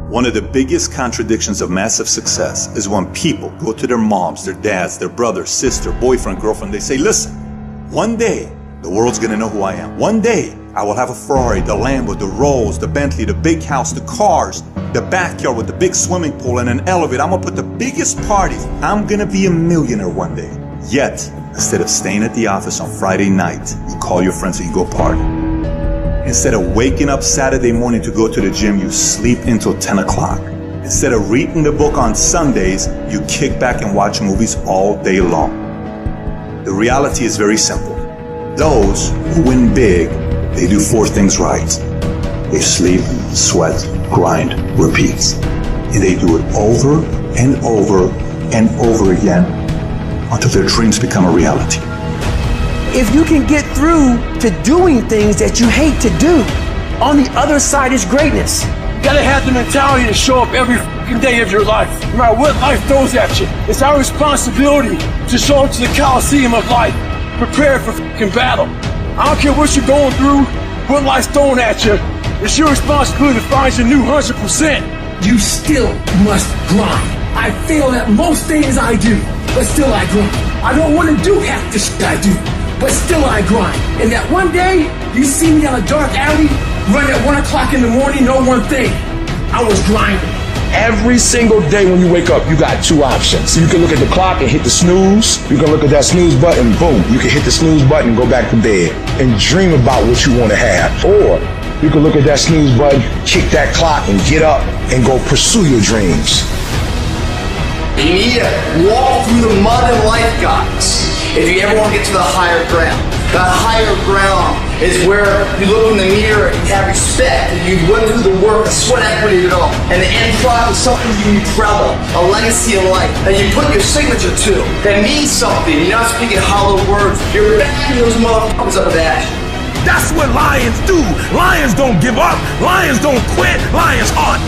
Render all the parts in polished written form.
One of the biggest contradictions of massive success is when people go to their moms, their dads, their brother, sister, boyfriend, girlfriend, they say, listen, one day the world's gonna know who I am. One day I will have a Ferrari, the Lambo, the Rolls, the Bentley, the big house, the cars, the backyard with the big swimming pool and an elevator. I'm gonna put the biggest parties. I'm gonna be a millionaire one day. Yet, instead of staying at the office on Friday night, you call your friends and you go party. Instead of waking up Saturday morning to go to the gym, you sleep until 10 o'clock. Instead of reading the book on Sundays, you kick back and watch movies all day long. The reality is very simple. Those who win big, they do 4 things right. They sleep, sweat, grind, repeat. And they do it over and over and over again until their dreams become a reality. If you can get through to doing things that you hate to do, on the other side is greatness. You gotta have the mentality to show up every fucking day of your life, no matter what life throws at you. It's our responsibility to show up to the Coliseum of life, prepared for fucking battle. I don't care what you're going through, what life's throwing at you. It's your responsibility to find your new 100%. You still must grind. I fail at most things I do, but still I grind. I don't want to do half the shit I do, but still I grind. And that one day, you see me on a dark alley, run at 1 o'clock in the morning, know one thing, I was grinding. Every single day when you wake up, you got 2 options. You can look at the clock and hit the snooze. You can look at that snooze button, boom. You can hit the snooze button and go back to bed and dream about what you want to have. Or you can look at that snooze button, kick that clock and get up and go pursue your dreams. You need to walk through the mud in life, guys, if you ever want to get to the higher ground. The higher ground is where you look in the mirror and you have respect and you went through the work, the sweat equity of it all. And the end product is something you be proud of, a legacy of life that you put your signature to, that means something. You're not speaking hollow words. You're backing those motherfuckers up with action. That's what lions do. Lions don't give up. Lions don't quit. Lions hunt.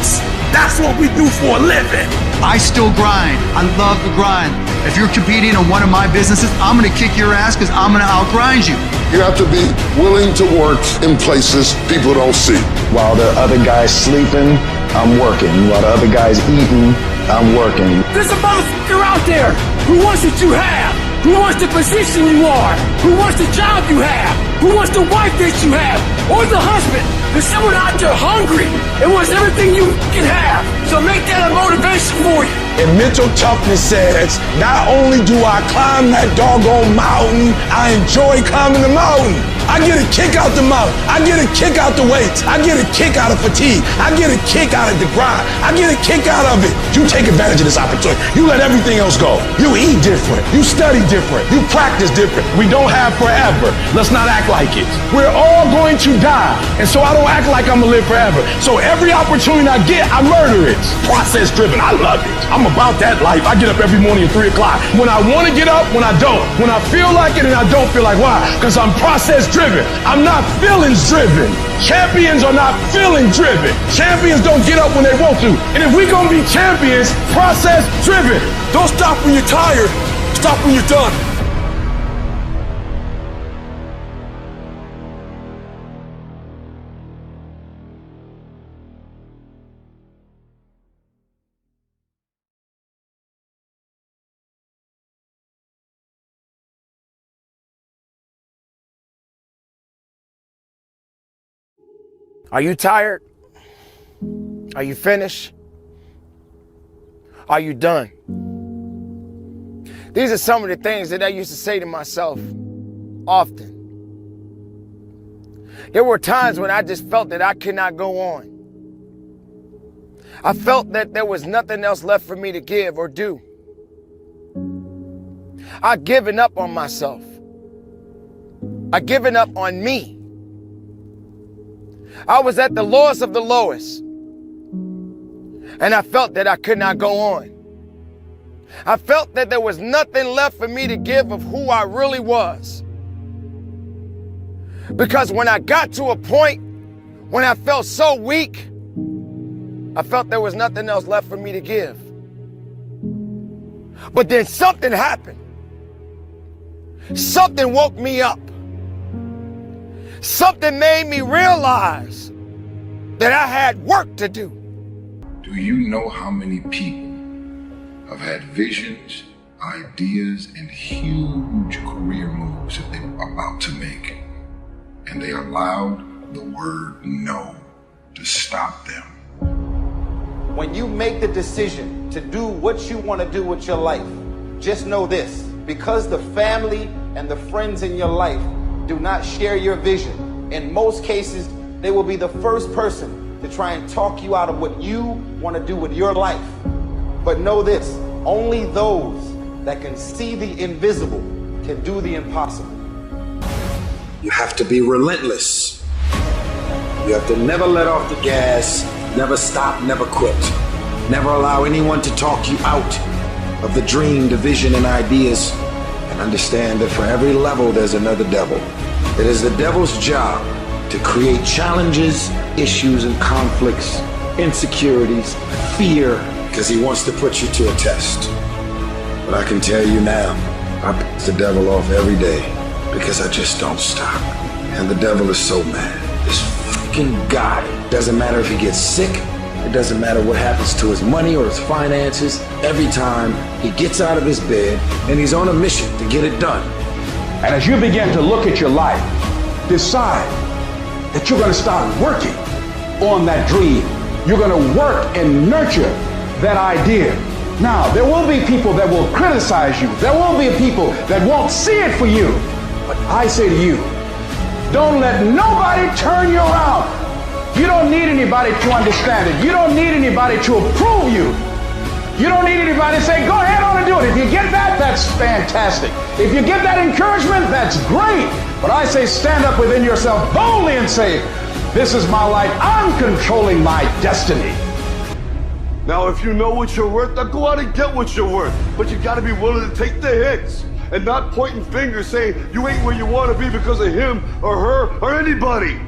That's what we do for a living. I still grind. I love the grind. If you're competing in one of my businesses, I'm gonna kick your ass because I'm gonna outgrind you. You have to be willing to work in places people don't see. While the other guy's sleeping, I'm working. While the other guy's eating, I'm working. There's a motherfucker out there who wants what you have, who wants the position you are, who wants the job you have, who wants the wife that you have, or the husband. There's someone out there hungry and wants everything you can have. So make that a motivation for you. And mental toughness says, not only do I climb that doggone mountain, I enjoy climbing the mountain. I get a kick out the mountain. I get a kick out the weights. I get a kick out of fatigue. I get a kick out of the grind. I get a kick out of it. You take advantage of this opportunity. You let everything else go. You eat different. You study different. You practice different. We don't have forever. Let's not act like it. We're all going to die. And so I don't act like I'm gonna live forever. So every opportunity I get, I murder it. Process driven. I love it. I'm about that life. I get up every morning at 3 o'clock. When I want to get up, when I don't. When I feel like it and I don't feel like, why? Because I'm process driven. I'm not feelings driven. Champions are not feeling driven. Champions don't get up when they want to. And if we're gonna be champions, process driven. Don't stop when you're tired. Stop when you're done. Are you tired? Are you finished? Are you done? These are some of the things that I used to say to myself often. There were times when I just felt that I could not go on. I felt that there was nothing else left for me to give or do. I'd given up on myself. I'd given up on me. I was at the lowest of the lowest. And I felt that I could not go on. I felt that there was nothing left for me to give of who I really was. Because when I got to a point when I felt so weak, I felt there was nothing else left for me to give. But then something happened. Something woke me up. Something made me realize that I had work to do. Do you know how many people have had visions, ideas, and huge career moves that they were about to make, and they allowed the word no to stop them? When you make the decision to do what you want to do with your life, just know this: because the family and the friends in your life do not share your vision, in most cases, they will be the first person to try and talk you out of what you want to do with your life. But know this: only those that can see the invisible can do the impossible. You have to be relentless. You have to never let off the gas, never stop, never quit. Never allow anyone to talk you out of the dream, the vision, and ideas. And understand that for every level, there's another devil. It is the devil's job to create challenges, issues, and conflicts, insecurities, fear, because he wants to put you to a test. But I can tell you now, I piss the devil off every day because I just don't stop. And the devil is so mad. This fucking guy, doesn't matter if he gets sick, it doesn't matter what happens to his money or his finances, every time he gets out of his bed and he's on a mission to get it done. And as you begin to look at your life, decide that you're going to start working on that dream. You're going to work and nurture that idea. Now, there will be people that will criticize you. There will be people that won't see it for you. But I say to you, don't let nobody turn you around. You don't need anybody to understand it. You don't need anybody to approve you. You don't need anybody to say, go ahead on and do it. If you get that, that's fantastic. If you get that encouragement, that's great. But I say stand up within yourself boldly and say, this is my life. I'm controlling my destiny. Now, if you know what you're worth, now go out and get what you're worth. But you gotta be willing to take the hits and not pointing fingers saying you ain't where you wanna be because of him or her or anybody.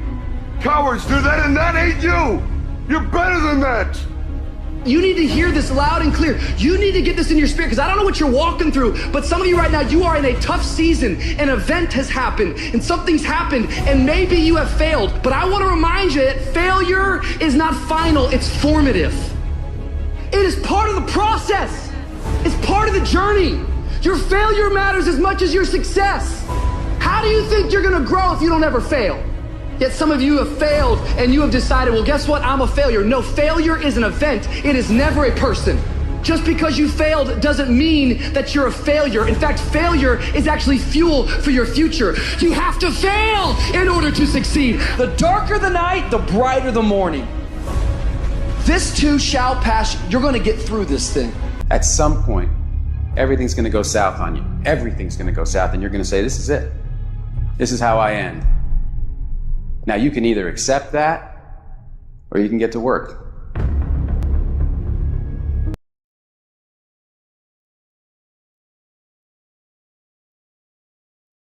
Cowards do that, and that ain't you. You're better than that. You need to hear this loud and clear. You need to get this in your spirit, because I don't know what you're walking through, but some of you right now, you are in a tough season. An event has happened and something's happened, and maybe you have failed. But I want to remind you that failure is not final, it's formative. It is part of the process. It's part of the journey. Your failure matters as much as your success. How do you think you're gonna grow if you don't ever fail? Yet some of you have failed and you have decided, well, guess what? I'm a failure. No, failure is an event. It is never a person. Just because you failed doesn't mean that you're a failure. In fact, failure is actually fuel for your future. You have to fail in order to succeed. The darker the night, the brighter the morning. This too shall pass. You're going to get through this thing. At some point, everything's going to go south on you. Everything's going to go south, and you're going to say, this is it. This is how I end. Now, you can either accept that, or you can get to work.